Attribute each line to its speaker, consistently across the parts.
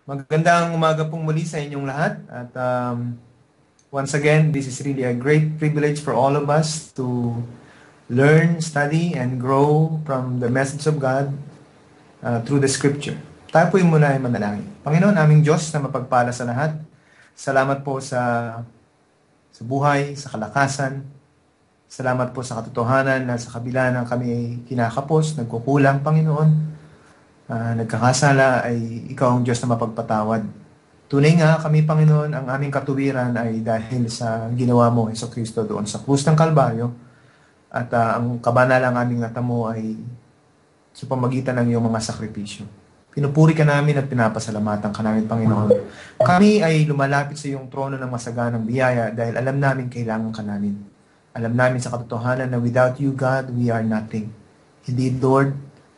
Speaker 1: Magandang umaga pong muli sa inyong lahat. At once again, this is really a great privilege for all of us to learn, study, and grow from the message of God through the Scripture. Tayo po yung muna ay manalangin. Panginoon, aming Diyos na mapagpala sa lahat, salamat po sa buhay, sa kalakasan. Salamat po sa katotohanan na sa kabila ng kami ay kinakapos, nagkukulang, Panginoon. Nagkakasala ay ikaw ang Diyos na mapagpatawad. Tunay nga kami, Panginoon, ang aming katuwiran ay dahil sa ginawa mo, Hesus Kristo, doon sa krus ng Kalbaryo. At ang kabanalang aming natamo ay sa pamagitan ng iyong mga sakripisyo. Pinupuri ka namin at pinapasalamatan ka namin, Panginoon. Kami ay lumalapit sa iyong trono ng masaganang biyaya dahil alam namin kailangan ka namin. Alam namin sa katotohanan na without you, God, we are nothing. Indeed, Lord,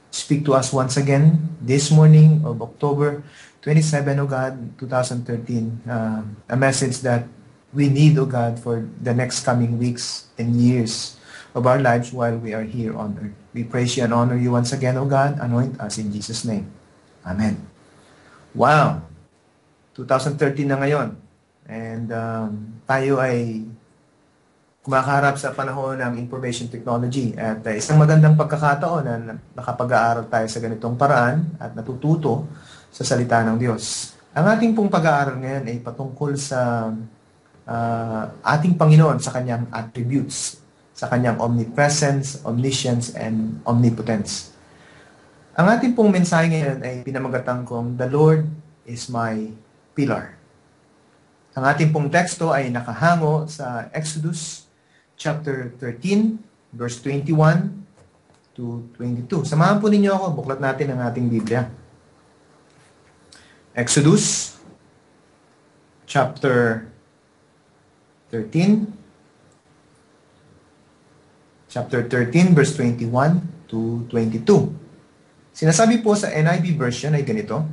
Speaker 1: speak to us once again this morning of October 27, O God, 2013. A message that we need, O God, for the next coming weeks and years of our lives while we are here on earth. We praise you and honor you once again, O God. Anoint us in Jesus' name. Amen. Wow! 2013 na ngayon. And tayo ay kumakaharap sa panahon ng information technology at isang magandang pagkakataon na nakapag-aaral tayo sa ganitong paraan at natututo sa salita ng Diyos. Ang ating pong pag-aaral ngayon ay patungkol sa ating Panginoon sa kanyang attributes, sa kanyang omnipresence, omniscience, and omnipotence. Ang ating pong mensahe ngayon ay pinamagatang kong The Lord is my pillar. Ang ating pong teksto ay nakahango sa Exodus chapter 13, verse 21 to 22. Samahan po ninyo ako, buklat natin ang ating Biblia. Exodus, chapter 13, verse 21 to 22. Sinasabi po sa NIV version ay ganito,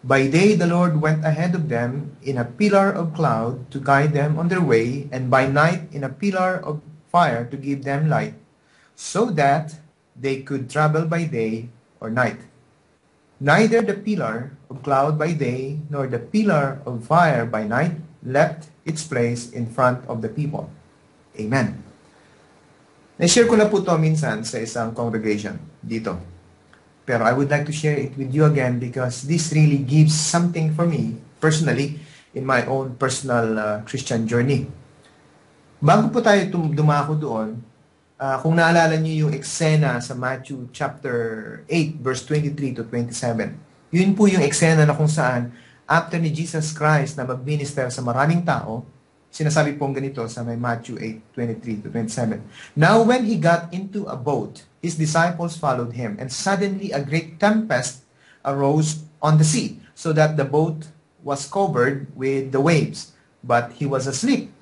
Speaker 1: By day the Lord went ahead of them in a pillar of cloud to guide them on their way, and by night in a pillar of fire to give them light, so that they could travel by day or night. Neither the pillar of cloud by day nor the pillar of fire by night left its place in front of the people. Amen. Na-share ko na po ito minsan sa isang congregation dito. Pero I would like to share it with you again because this really gives something for me personally in my own personal Christian journey. Bago po tayo dumako doon, kung naalala niyo yung eksena sa Matthew chapter 8 verse 23 to 27, yun po yung eksena na kung saan after ni Jesus Christ na mag-minister sa maraming tao, sinasabi pong ganito sa may Matthew 8:23 to 27. Now when he got into a boat, his disciples followed him, and suddenly a great tempest arose on the sea, so that the boat was covered with the waves, but he was asleep.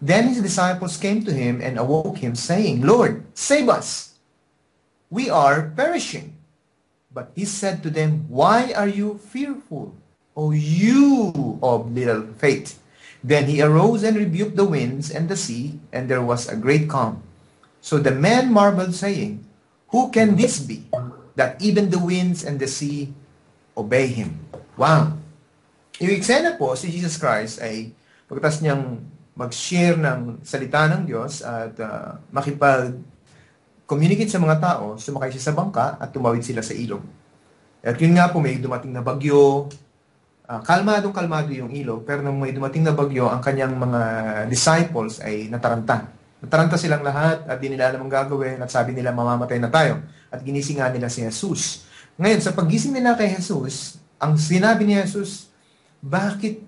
Speaker 1: Then his disciples came to him and awoke him, saying, Lord, save us! We are perishing. But he said to them, Why are you fearful, O you of little faith? Then he arose and rebuked the winds and the sea, and there was a great calm. So the men marveled, saying, Who can this be, that even the winds and the sea obey him? Wow! Yung eksena po, si Jesus Christ ay pagkatapos niyang mag-share ng salita ng Diyos at makipag-communicate sa mga tao, sumakay siya sa bangka at tumawid sila sa ilog. At yun nga po, may dumating na bagyo. Kalmadong-kalmado yung ilog, pero nung may dumating na bagyo, ang kanyang mga disciples ay nataranta. Nataranta silang lahat at di nila alam ang gagawin at sabi nila mamamatay na tayo. At ginising nga nila si Jesus. Ngayon, sa paggising nila kay Jesus, ang sinabi ni Jesus, bakit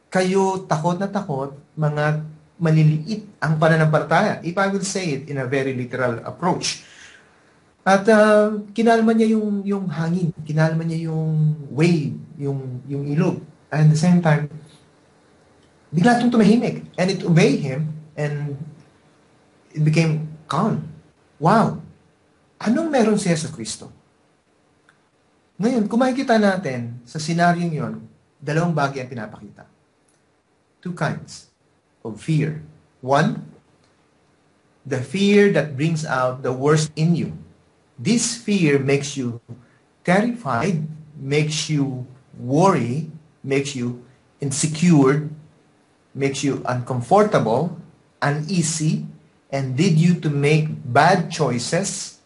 Speaker 1: kayo takot na takot, mga maliliit ang pananampalataya? If I will say it in a very literal approach. At kinalma niya yung hangin, kinalma niya yung wave, yung ilog. And at the same time, bigla itong tumahimik. And it obeyed him, and it became calm. Wow! Anong meron si Yesu Kristo? Ngayon, kung makikita natin sa senaryong yon, dalawang bagay ang pinapakita. Two kinds of fear. One, the fear that brings out the worst in you. This fear makes you terrified, makes you Worry makes you insecure, makes you uncomfortable, uneasy, and lead you to make bad choices,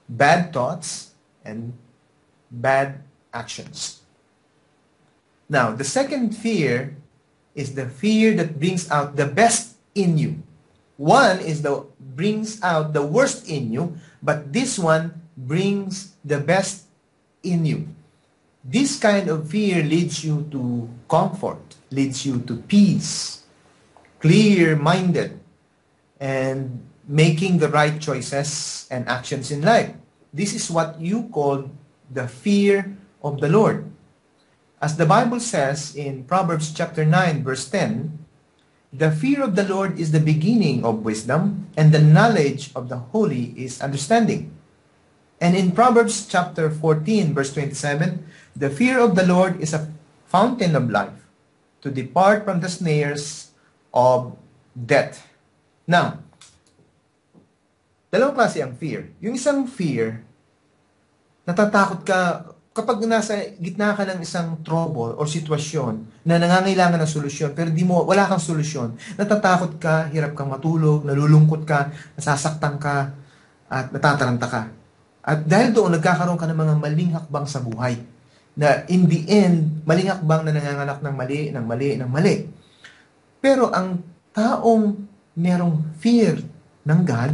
Speaker 1: bad thoughts, and bad actions. Now, the second fear is the fear that brings out the best in you. One is the brings out the worst in you, but this one brings the best in you. This kind of fear leads you to comfort, leads you to peace, clear-minded, and making the right choices and actions in life. This is what you call the fear of the Lord. As the Bible says in Proverbs chapter 9, verse 10, the fear of the Lord is the beginning of wisdom, and the knowledge of the holy is understanding. And in Proverbs chapter 14, verse 27, the fear of the Lord is a fountain of life, to depart from the snares of death. Now, dalawang klase ang fear. Yung isang fear, natatakot ka kapag nasa gitna ka ng isang trouble or sitwasyon na nangangailangan ng solusyon pero wala kang solusyon. Natatakot ka, hirap kang matulog, nalulungkot ka, nasasaktan ka, at natataranta ka. At dahil doon, nagkakaroon ka ng mga maling hakbang sa buhay. Na in the end, maling hakbang na nanganganak ng mali. Pero ang taong merong fear ng God,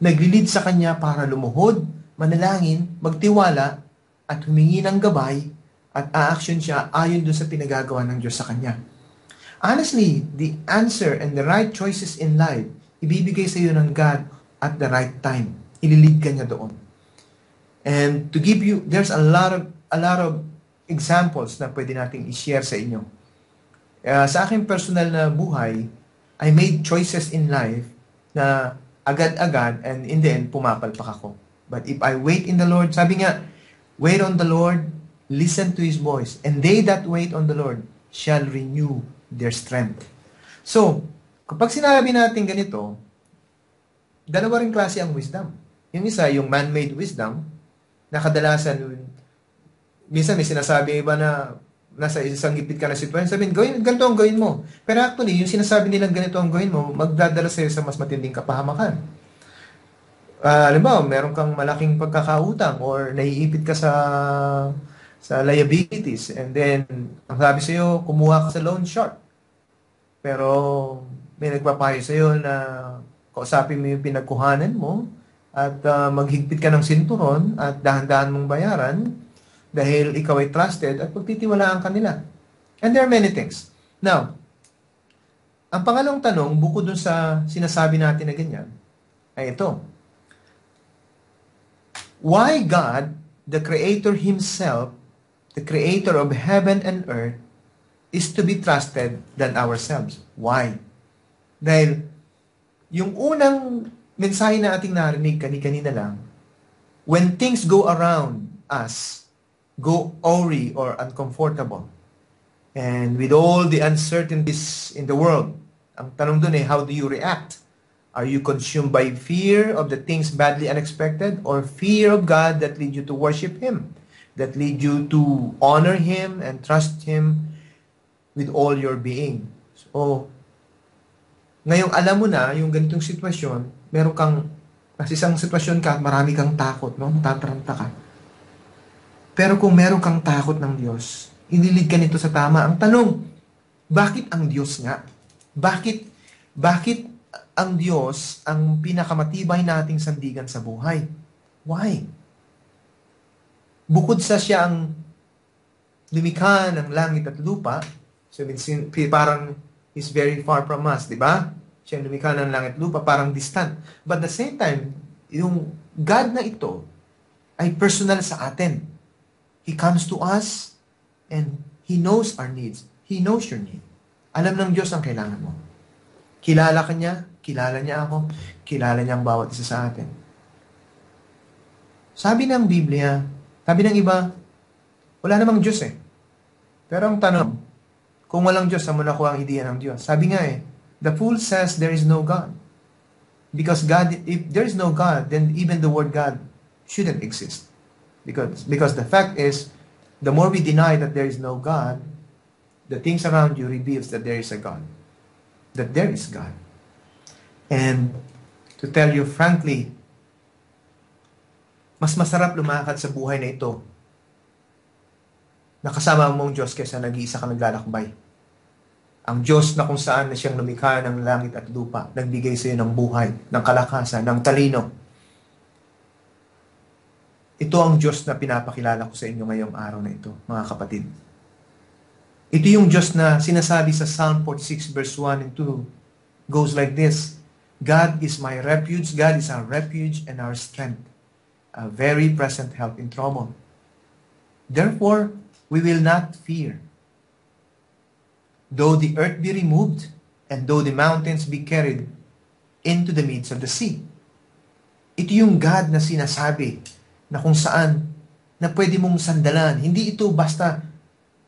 Speaker 1: naglilid sa kanya para lumuhod, manalangin, magtiwala, at humingi ng gabay, at a-action siya ayon doon sa pinagagawa ng Diyos sa kanya. Honestly, the answer and the right choices in life, ibibigay sa iyo ng God at the right time. Ililid ka niya doon. And to give you, there's a lot of examples na pwede nating i-share sa inyo. Sa aking personal na buhay, I made choices in life na agad-agad and in the end, pumapalpak ako. But if I wait in the Lord, sabi nga, wait on the Lord, listen to His voice, and they that wait on the Lord shall renew their strength. So, kapag sinabi natin ganito, dalawa ring klase ang wisdom. Yung isa, yung man-made wisdom, na kadalasan, minsan may sinasabi iba na nasa isang gipit ka na sitwasyon, sabihin, ganito ang gawin mo. Pero actually, yung sinasabi nilang ganito ang gawin mo, magdadala sa'yo sa mas matinding kapahamakan. Halimbawa, meron kang malaking pagkakautang or naiipit ka sa liabilities, and then ang sabi sa iyo, kumuha ka sa loan shark. Pero may nagpapayo sa iyo na kausapin mo yung pinagkuhanan mo at maghigpit ka ng sinturon at dahan-dahan mong bayaran dahil ikaw ay trusted at pagtitiwalaan ka nila. And there are many things. Now, ang pangalawang tanong, bukod dun sa sinasabi natin na ganyan, ay ito. Why God, the Creator Himself, the Creator of heaven and earth, is to be trusted than ourselves? Why? Dahil yung unang mensahe na ating narinig kanina lang, when things go around us, go awry or uncomfortable, and with all the uncertainties in the world, ang tanong dun how do you react? Are you consumed by fear of the things badly unexpected, or fear of God that lead you to worship Him, that lead you to honor Him and trust Him with all your being? So, ngayong alam mo na yung ganitong sitwasyon, meron kang, nasa isang sitwasyon ka, marami kang takot, no? Tataranta ka. Pero kung meron kang takot ng Diyos, inilid ka nito sa tama. Ang tanong, bakit ang Diyos nga? Bakit ang Diyos ang pinakamatibay nating sandigan sa buhay? Why? Bukod sa siya ang lumikha ng langit at lupa, so parang is very far from us, di ba? Siya ang lumikha ng langit at lupa, parang distant. But at the same time, yung God na ito ay personal sa atin. He comes to us and He knows our needs. He knows your need. Alam ng Diyos ang kailangan mo. Kilala ka niya, kilala niya ako, kilala niya ang bawat isa sa atin. Sabi ng Biblia, sabi ng iba, wala namang Diyos eh. Pero ang tanong, kung walang Diyos, saan mo nakuha ang ideya ng Diyos? Sabi nga the fool says there is no God. Because God, if there is no God, then even the word God shouldn't exist. Because the fact is, The more we deny that there is no God, the things around you reveals that there is a God. That there is God. And to tell you frankly, mas masarap lumakad sa buhay na ito na kasama mong Diyos kaysa nag-iisa ka naglalakbay. Ang Diyos na kung saan na siyang lumikha ng langit at lupa, nagbigay sa iyo ng buhay, ng kalakasan, ng talino. Ito ang Diyos na pinapakilala ko sa inyo ngayong araw na ito, mga kapatid. Ito yung Diyos na sinasabi sa Psalm 46 verse 1 and 2. Goes like this, God is my refuge, God is our refuge and our strength, a very present help in trouble. Therefore, we will not fear. Though the earth be removed, and though the mountains be carried into the midst of the sea. Ito yung God na sinasabi na kung saan na pwede mong sandalan. Hindi ito basta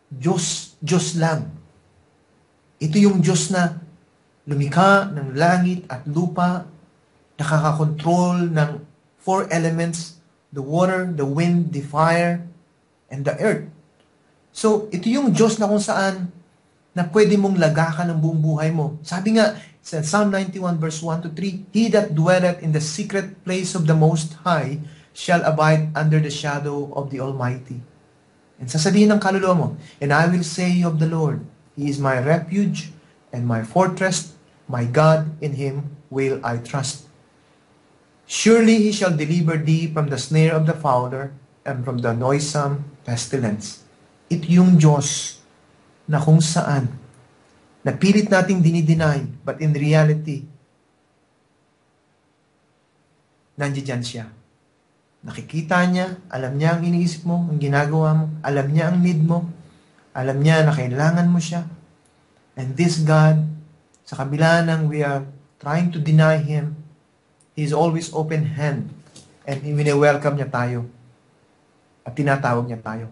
Speaker 1: Diyos lang. Ito yung Diyos na lumikha ng langit at lupa, nakakakontrol ng four elements, the water, the wind, the fire, and the earth. So, ito yung Diyos na kung saan na pwede mong lagakan ng buong buhay mo. Sabi nga, sa Psalm 91 verse 1 to 3, He that dwelleth in the secret place of the Most High shall abide under the shadow of the Almighty. And sasabihin ng kaluluwa mo, and I will say of the Lord, He is my refuge and my fortress, my God, in Him will I trust. Surely He shall deliver thee from the snare of the fowler and from the noisome pestilence. Ito yung Diyos na kung saan napilit nating dinideny, but in reality, nandiyan siya. Nakikita niya, alam niya ang iniisip mo, ang ginagawa mo, alam niya ang need mo, alam niya na kailangan mo siya. And this God, sa kabila ng we are trying to deny Him, He is always open hand and wini-welcome niya tayo at tinatawag niya tayo.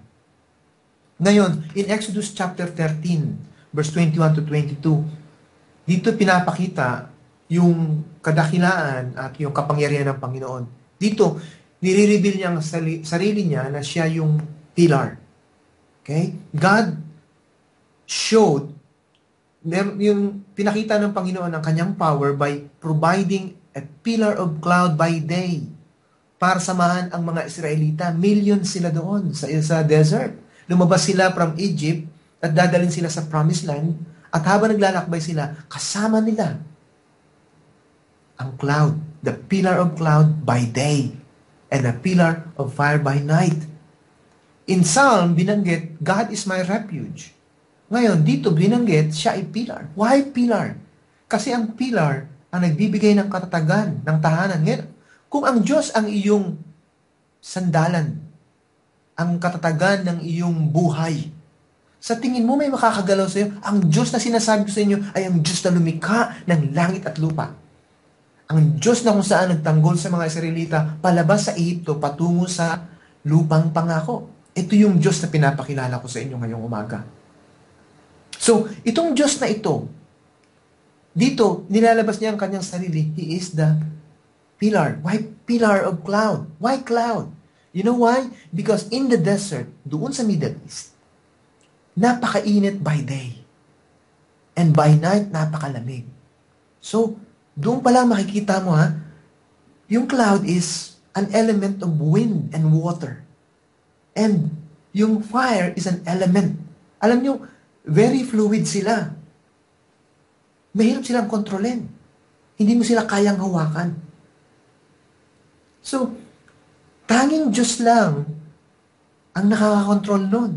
Speaker 1: Ngayon, in Exodus chapter 13, verse 21 to 22, dito pinapakita yung kadakilaan at yung kapangyarihan ng Panginoon. Dito, nire-reveal niya ang sarili niya na siya yung pillar. Okay? God showed, yung pinakita ng Panginoon ang kanyang power by providing a pillar of cloud by day para samahan ang mga Israelita. Millions sila doon sa desert. Lumabas sila from Egypt at dadalhin sila sa promised land at habang naglalakbay sila, kasama nila ang cloud, the pillar of cloud by day and the pillar of fire by night. In Psalm, binanggit, God is my refuge. Ngayon, dito binanggit, siya ay pillar. Why pillar? Kasi ang pillar ang nagbibigay ng katatagan ng tahanan. Ngayon, kung ang Diyos ang iyong sandalan, ang katatagan ng iyong buhay, sa tingin mo may makakagalaw sa iyo, ang Diyos na sinasabi ko sa inyo ay ang Diyos na lumikha ng langit at lupa. Ang Diyos na kung saan nagtanggol sa mga Israelita palabas sa Ehipto patungo sa lupang pangako. Ito yung Diyos na pinapakilala ko sa inyo ngayong umaga. So, itong Diyos na ito, dito, nilalabas niya ang kanyang sarili. He is the pillar. Why pillar of cloud? Why cloud? You know why? Because in the desert, doon sa Middle East, napakainit by day. And by night, napakalamig. So, doon pala makikita mo yung cloud is an element of wind and water. And yung fire is an element. Alam nyo, very fluid sila. Mahirap silang kontrolin. Hindi mo sila kayang hawakan. So, tanging Diyos lang ang nakakakontrol nun.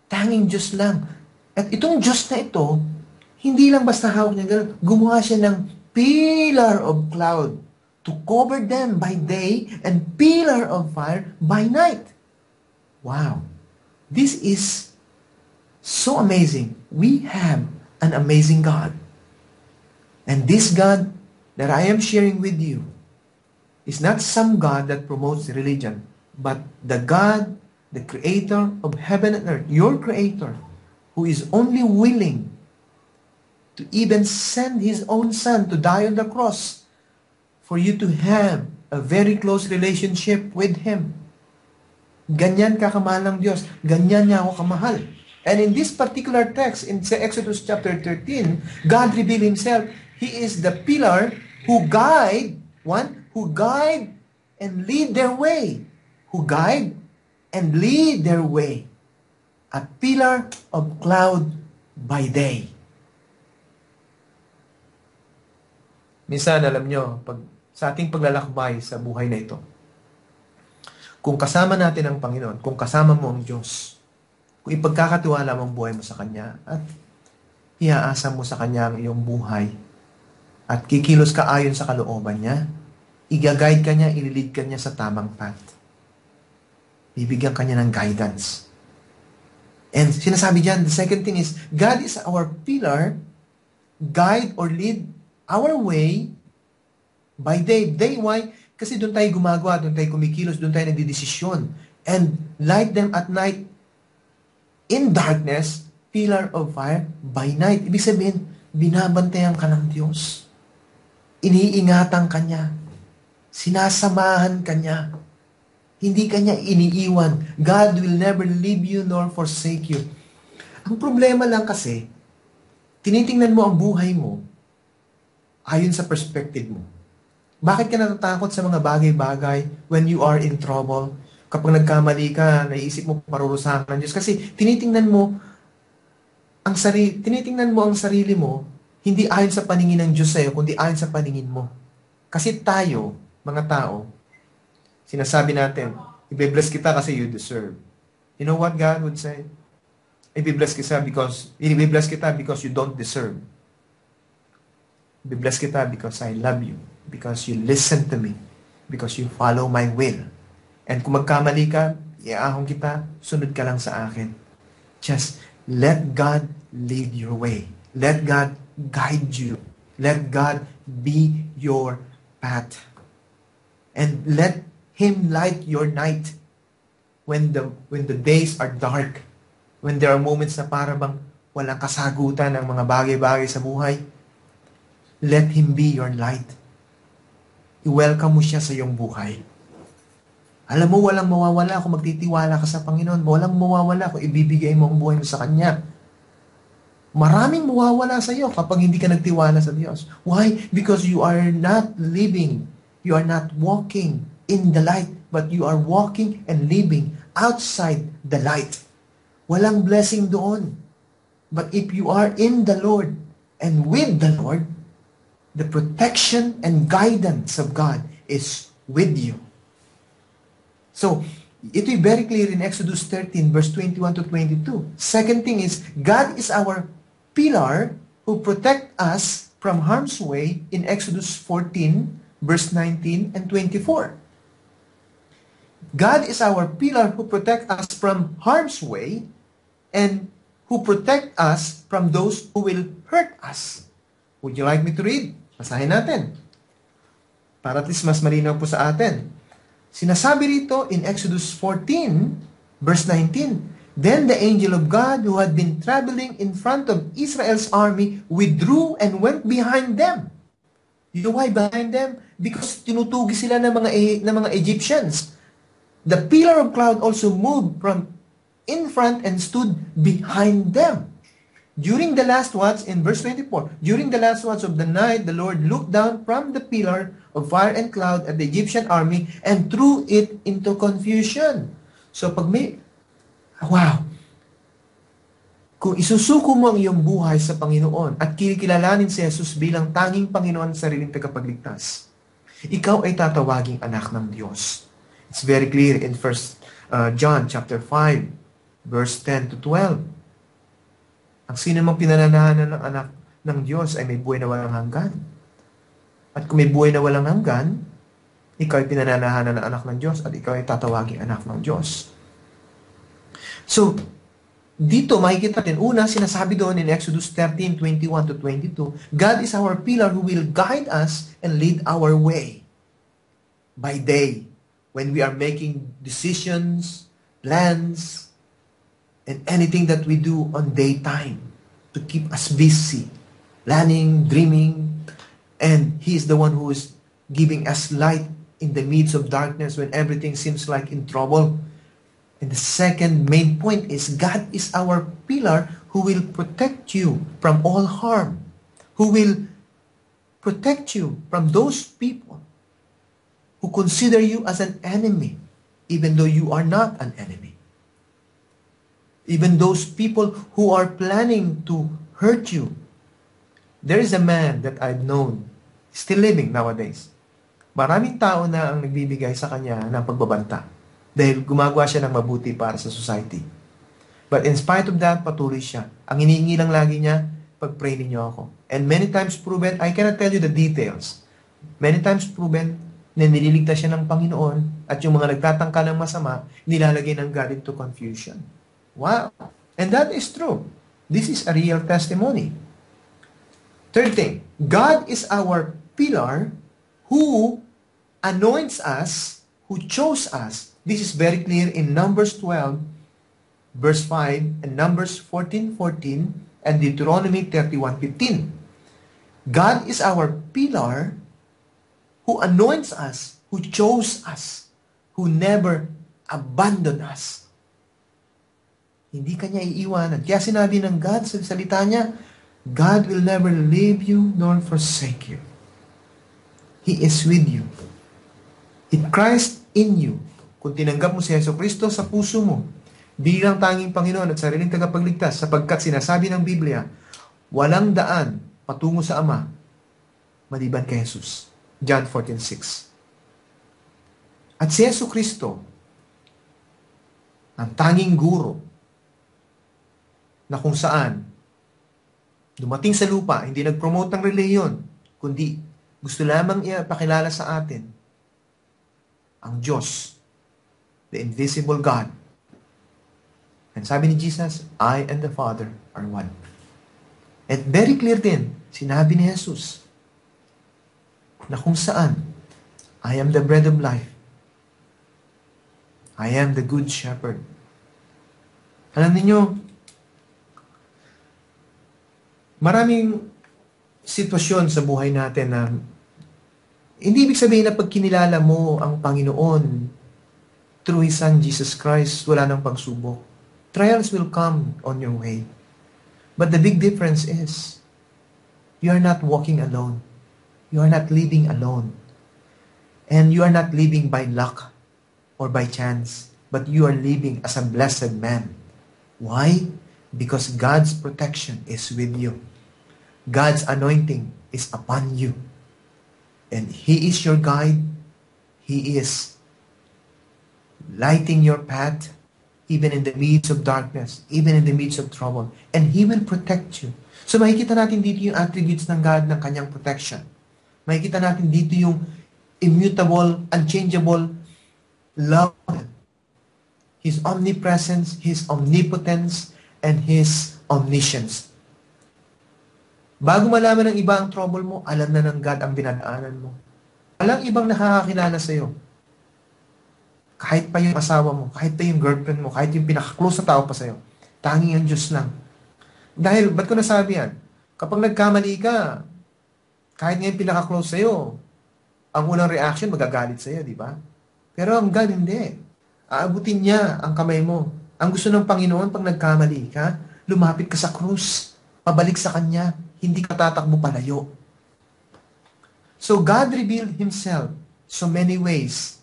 Speaker 1: Tanging Diyos lang. At itong Diyos na ito, hindi lang basta hawak niya gano'n. Gumawa siya ng pillar of cloud to cover them by day and pillar of fire by night. Wow. This is so amazing. We have an amazing God. And this God that I am sharing with you is not some God that promotes religion, but the God, the creator of heaven and earth, your creator, who is only willing to even send His own Son to die on the cross for you to have a very close relationship with Him. Ganyan ka kamahal ng Diyos. Ganyan niya ako kamahal. And in this particular text, in Exodus chapter 13, God revealed Himself. He is the pillar who guide and lead their way. Who guide and lead their way. A pillar of cloud by day. Minsan, alam nyo, sa ating paglalakbay sa buhay na ito, kung kasama natin ang Panginoon, kung kasama mo ang Diyos, kung ipagkakatiwala mo ang buhay mo sa Kanya, at iaasa mo sa Kanya ang iyong buhay, at kikilos ka ayon sa kalooban niya, i-guide ka niya, ililid ka niya sa tamang path. Bibigyan ka niya ng guidance. And sinasabi diyan, the second thing is, God is our pillar, guide or lead our way by day. Day, why? Kasi doon tayo gumagawa, doon tayo kumikilos, doon tayo nagdidesisyon. And light them at night in darkness, pillar of fire by night. Ibig sabihin, binabantayan ka ng Diyos. Iniingatan ka niya. Sinasamahan ka niya. Hindi ka niya iniiwan. God will never leave you nor forsake you. Ang problema lang kasi, tinitingnan mo ang buhay mo ayon sa perspective mo. Bakit ka natatakot sa mga bagay-bagay when you are in trouble? Kapag nagkamali ka, naisip mo parurusahan ng Diyos. Kasi tinitingnan mo ang sarili mo, hindi ayon sa paningin ng Diyos sa'yo, kundi ayon sa paningin mo. Kasi tayo, mga tao, sinasabi natin, i-bless kita kasi you deserve. You know what God would say? I-bless kita because you don't deserve. I-bless kita because I love you. Because you listen to me. Because you follow my will. And kung magkamali ka, iaahon kita, sunod ka lang sa akin. Just let God lead your way. Let God guide you. Let God be your path. And let Him light your night when the days are dark, when there are moments na para bang walang kasagutan ang mga bagay-bagay sa buhay. Let Him be your light. I-welcome mo siya sa iyong buhay. Alam mo, walang mawawala kung magtitiwala ka sa Panginoon. Walang mawawala kung ibibigay mo ang buhay mo sa Kanya. Maraming mawawala sa iyo kapag hindi ka nagtiwala sa Diyos. Why? Because you are not living, you are not walking in the light, but you are walking and living outside the light. Walang blessing doon. But if you are in the Lord and with the Lord, the protection and guidance of God is with you. So, it is very clear in Exodus 13, verse 21 to 22. Second thing is, God is our pillar who protect us from harm's way in Exodus 14, verse 19 and 24. God is our pillar who protect us from harm's way and who protect us from those who will hurt us. Would you like me to read? Basahin natin. Para at least mas malinaw po sa atin. Sinasabi rito in Exodus 14, verse 19, Then the angel of God who had been traveling in front of Israel's army withdrew and went behind them. You know why behind them? Because tinutugi sila ng mga Egyptians. The pillar of cloud also moved from in front and stood behind them. During the last watch, in verse 24, during the last watch of the night, the Lord looked down from the pillar of fire and cloud at the Egyptian army and threw it into confusion. So pag wow! Kung isusuko mo ang iyong buhay sa Panginoon at kikilalanin si Jesus bilang tanging Panginoon sa sariling tagapagligtas, ikaw ay tatawaging anak ng Diyos. It's very clear in 1 John chapter 5, verse 10 to 12. Ang sino mang pinananahanan ng anak ng Diyos ay may buhay na walang hanggan. At kung may buhay na walang hanggan, ikaw ay pinananahanan ng anak ng Diyos at ikaw ay tatawaging anak ng Diyos. So, dito makikita din, una, sinasabi doon in Exodus 13, 21 to 22, God is our pillar who will guide us and lead our way by day when we are making decisions, plans, and anything that we do on daytime to keep us busy, planning, dreaming, and He is the one who is giving us light in the midst of darkness when everything seems like in trouble. And the second main point is God is our pillar who will protect you from all harm, who will protect you from those people who consider you as an enemy, even though you are not an enemy. Even those people who are planning to hurt you. There is a man that I've known, still living nowadays. Maraming tao na ang nagbibigay sa kanya ng pagbabanta dahil gumagawa siya ng mabuti para sa society. But in spite of that, patuloy siya. Ang iniingi lang lagi niya, pag-pray ninyo ako. And many times proven, I cannot tell you the details. Many times proven na nililigtas siya ng Panginoon at yung mga nagtatangka ng masama, nilalagay ng God into confusion. Wow! And that is true. This is a real testimony. Third thing, God is our pillar who anoints us, who chose us. This is very clear in Numbers 12, verse 5, and Numbers 14:14, and Deuteronomy 31:15. God is our pillar who anoints us, who chose us, who never abandoned us. Hindi kanya iiwanan. Kaya sinabi ng God sa salita niya, God will never leave you nor forsake you. He is with you. If Christ in you, kung tinanggap mo si Yesu Cristo sa puso mo, bilang tanging Panginoon at sariling tagapagligtas, sapagkat sinasabi ng Biblia, walang daan patungo sa Ama, maliban kay Jesus. John 14:6. At si Yesu Cristo, ang tanging guro, na kung saan, dumating sa lupa, hindi nag-promote ng reliyon, kundi gusto lamang ipakilala sa atin ang Diyos, the invisible God. And sabi ni Jesus, I and the Father are one. And very clear din, sinabi ni Jesus, na kung saan, I am the bread of life. I am the good shepherd. Alam niyo, maraming sitwasyon sa buhay natin na hindi ibig sabihin na pag kinilala mo ang Panginoon through His Son, Jesus Christ, wala nang pagsubok. Trials will come on your way. But the big difference is, you are not walking alone. You are not living alone. And you are not living by luck or by chance, but you are living as a blessed man. Why? Because God's protection is with you. God's anointing is upon you. And He is your guide. He is lighting your path, even in the midst of darkness, even in the midst of trouble. And He will protect you. So makikita natin dito yung attributes ng God ng kanyang protection. Makikita natin dito yung immutable, unchangeable love. His omnipresence, His omnipotence, and His omniscience. Bago malaman ng iba ang trouble mo, alam na ng God ang binadaanan mo. Walang ibang nakakakilala sa'yo. Kahit pa yung asawa mo, kahit pa yung girlfriend mo, kahit yung pinaka-close na tao pa sa'yo. Tanging ang Diyos lang. Dahil, ba't ko nasabi yan? Kapag nagkamali ka, kahit ngayon pinaka-close sa'yo, ang unang reaction, magagalit sa'yo, di ba? Pero ang God, hindi. Aabutin niya ang kamay mo. Ang gusto ng Panginoon, pag nagkamali ka, lumapit ka sa krus, pabalik sa Kanya, hindi ka tatakbo palayo. So God revealed Himself so many ways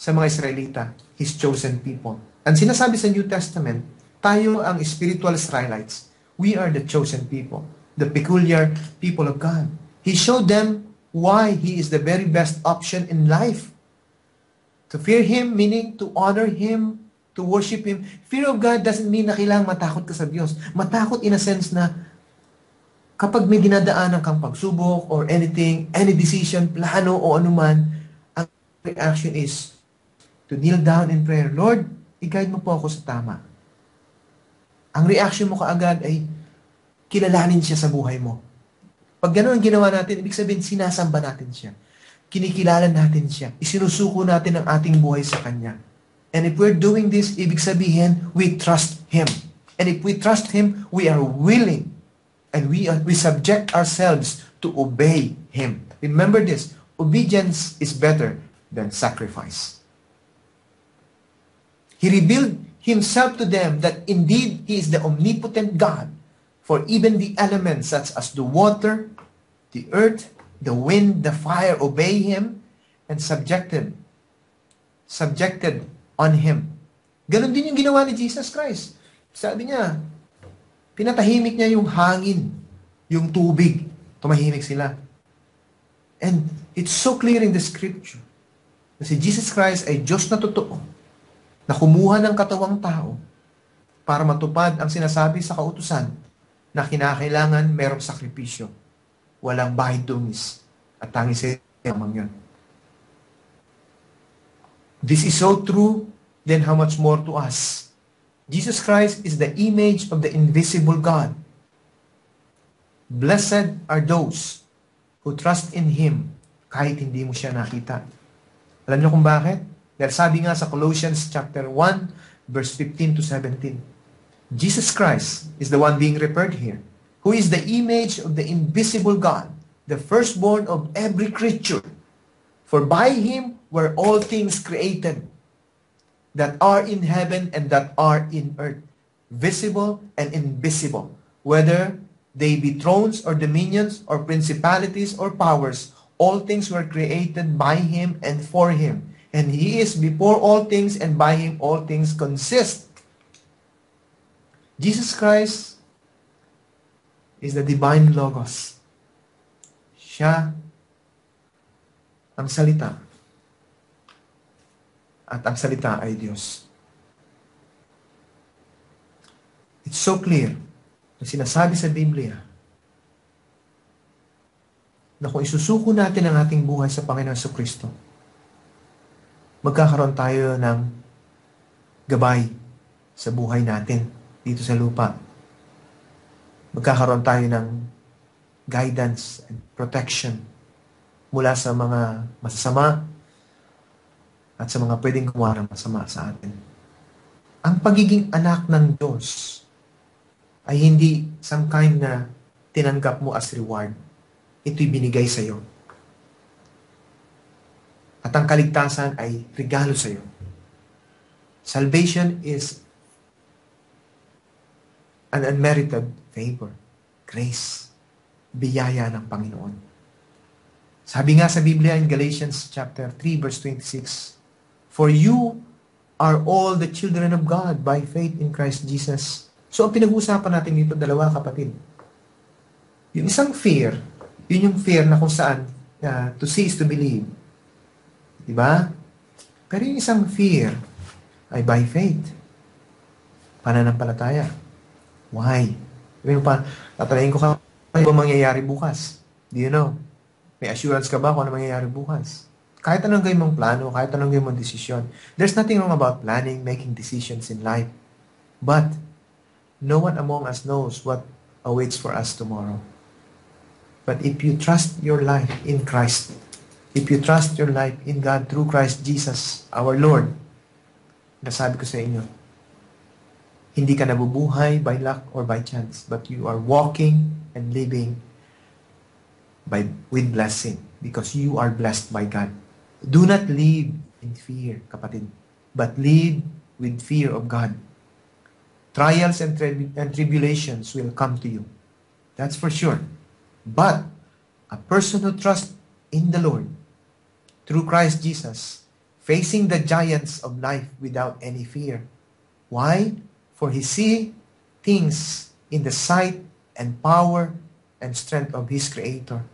Speaker 1: sa mga Israelita, His chosen people. And sinasabi sa New Testament, tayo ang spiritual Israelites. We are the chosen people, the peculiar people of God. He showed them why He is the very best option in life. To fear Him, meaning to honor Him, to worship Him. Fear of God doesn't mean na kailangang matakot ka sa Diyos. Matakot in a sense na kapag may dinadaanan kang pagsubok or anything, any decision, plano o anuman, ang reaction is to kneel down in prayer. Lord, i-guide mo po ako sa tama. Ang reaction mo kaagad ay kilalanin siya sa buhay mo. Pag gano'n ang ginawa natin, ibig sabihin, sinasamba natin siya. Kinikilala natin siya. Isinusuko natin ang ating buhay sa Kanya. And if we're doing this, ibig sabihin, we trust Him. And if we trust Him, we are willing and we subject ourselves to obey Him. Remember this, obedience is better than sacrifice. He revealed himself to them that indeed he is the omnipotent God, for even the elements such as the water, the earth, the wind, the fire obey him and subjected on him. Ganon din yung ginawa ni Jesus Christ. Sabi niya, pinatahimik niya yung hangin, yung tubig. Tumahimik sila. And it's so clear in the scripture na si Jesus Christ ay Diyos na totoo, na kumuha ng katawang tao para matupad ang sinasabi sa kautusan na kinakailangan merong sakripisyo. Walang bahid dungis at tanging sa lamang yun. This is so true, then how much more to us? Jesus Christ is the image of the invisible God. Blessed are those who trust in Him kahit hindi mo siya nakita. Alam niyo kung bakit? Dahil sabi nga sa Colossians chapter 1, verse 15 to 17, Jesus Christ is the one being referred here, who is the image of the invisible God, the firstborn of every creature. For by Him were all things created, that are in heaven and that are in earth, visible and invisible, whether they be thrones or dominions or principalities or powers. All things were created by Him and for Him. And He is before all things, and by Him all things consist. Jesus Christ is the divine Logos. Siya ang salita. At ang salita ay Diyos. It's so clear na sinasabi sa Biblia na kung isusuko natin ang ating buhay sa Panginoon Jesucristo, magkakaroon tayo ng gabay sa buhay natin dito sa lupa. Magkakaroon tayo ng guidance and protection mula sa mga masasama at sa mga pwedeng gumawa ng masama sa atin. Ang pagiging anak ng Diyos ay hindi some kind na tinanggap mo as reward. Ito'y binigay sa iyo. At ang kaligtasan ay regalo sa iyo. Salvation is an unmerited favor, grace, biyaya ng Panginoon. Sabi nga sa Biblia in Galatians chapter 3 verse 26, for you are all the children of God by faith in Christ Jesus. So ang pinag-uusapan natin dito, dalawa kapatid. Yung isang fear, yun yung fear na kung saan to see is to believe. Diba? Pero yung isang fear ay by faith. Pananampalataya. Why? Yung pa, tatalayin ko ka, ano ba mangyayari bukas? Do you know? May assurance ka ba kung ano mangyayari bukas? Kahit anong gawin mong plano, kahit anong gawin mong desisyon. There's nothing wrong about planning, making decisions in life. But, no one among us knows what awaits for us tomorrow. But if you trust your life in Christ, if you trust your life in God through Christ Jesus, our Lord, nasabi ko sa inyo, hindi ka nabubuhay by luck or by chance, but you are walking and living with blessing because you are blessed by God. Do not live in fear, kapatid, but live with fear of God. Trials and tribulations will come to you. That's for sure. But a person who trusts in the Lord through Christ Jesus, facing the giants of life without any fear. Why? For he sees things in the sight and power and strength of his Creator.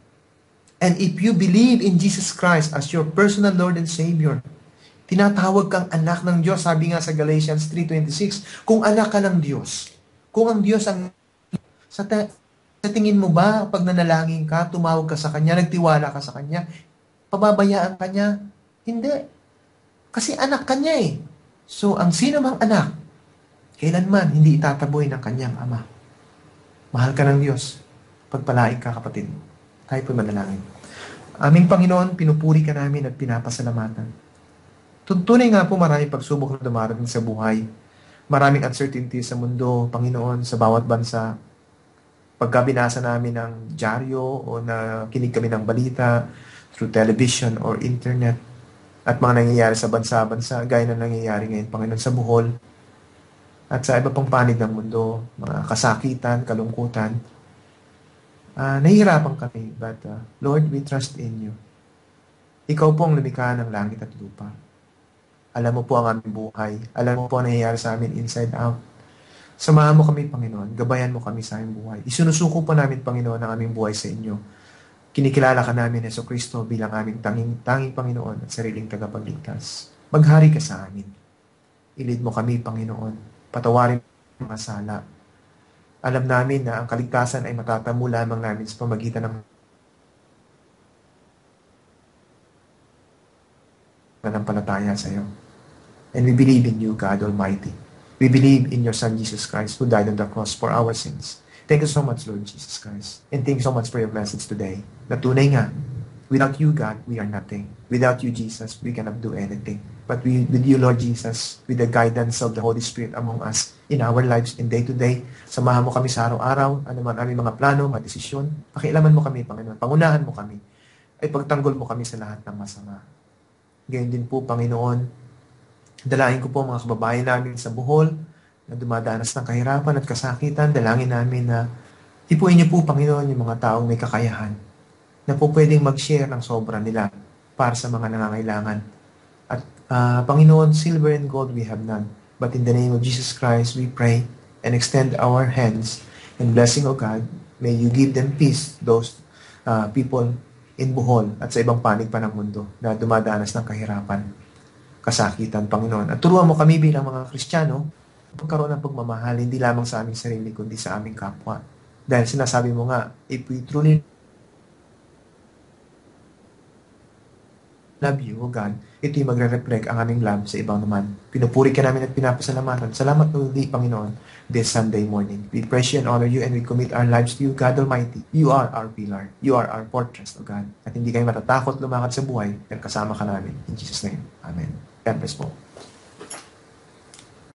Speaker 1: And if you believe in Jesus Christ as your personal Lord and Savior, tinatawag kang anak ng Diyos. Sabi nga sa Galatians 3:26, kung anak ka ng Diyos, kung ang Diyos ang sa tingin mo ba, pag nanalangin ka, tumawag ka sa Kanya, nagtiwala ka sa Kanya, pababayaan ka niya? Hindi. Kasi anak ka niya eh. So, ang sino mang anak, kailanman hindi itataboy ng kanyang ama. Mahal ka ng Diyos. Pagpalain ka, kapatid. Tayo po manalangin. Aming Panginoon, pinupuri ka namin at pinapasalamatan. Tuntunay nga po maraming pagsubok na dumarating sa buhay. Maraming uncertainty sa mundo, Panginoon, sa bawat bansa. Pagka binasa namin ng dyaryo o na kinig kami ng balita through television or internet, at mga nangyayari sa bansa-bansa, gaya na nangyayari ngayon, Panginoon, sa Bohol, at sa iba pang panig ng mundo, mga kasakitan, kalungkutan, nahihirapan kami. But Lord, we trust in you. Ikaw po ang lumikha ng langit at lupa. Alam mo po ang aming buhay. Alam mo po ang nangyayari sa amin inside out. Samahan mo kami, Panginoon. Gabayan mo kami sa aming buhay. Isinusuko po namin, Panginoon, ang aming buhay sa inyo. Kinikilala ka namin, Yeso Kristo, bilang aming tanging Panginoon at sariling tagapagligtas. Maghari ka sa amin. Ilid mo kami, Panginoon. Patawarin ang masala. Alam namin na ang kaligtasan ay matatamo lamang namin sa pamagitan ng pananampalataya sa iyo. And we believe in you, God Almighty. We believe in your Son, Jesus Christ, who died on the cross for our sins. Thank you so much, Lord Jesus Christ. And thank you so much for your message today. Na tunay nga, without you, God, we are nothing. Without you, Jesus, we cannot do anything. But with you, Lord Jesus, with the guidance of the Holy Spirit among us in our lives in day-to-day, samahan mo kami sa araw-araw, ano man aming mga plano, mga desisyon, pakialaman mo kami, Panginoon, pangunahan mo kami, ay pagtanggol mo kami sa lahat ng masama. Gayon din po, Panginoon, dalahin ko po mga kababayan namin sa Bohol na dumadanas ng kahirapan at kasakitan. Dalangin namin na tipuin niyo po, Panginoon, yung mga taong may kakayahan na po pwedeng mag-share ng sobra nila para sa mga nangangailangan. At Panginoon, silver and gold we have none. But in the name of Jesus Christ, we pray and extend our hands in blessing, O God. May you give them peace, those people in Bohol at sa ibang panig pa ng mundo na dumadanas ng kahirapan, kasakitan, Panginoon. At turuan mo kami bilang mga Kristiyano, pagkaroon ng pagmamahal, hindi lamang sa aming sarili, kundi sa aming kapwa. Dahil sinasabi mo nga, if we truly love you, O God, ito'y magre-reflect ang aming love sa ibang naman. Pinupuri ka namin at pinapasalamatan. Salamat muli, Panginoon, this Sunday morning. We praise you and honor you and we commit our lives to you, God Almighty. You are our pillar. You are our fortress, O God. At hindi kayo matatakot lumakad sa buhay dahil kasama ka namin. In Jesus' name, Amen. God bless po.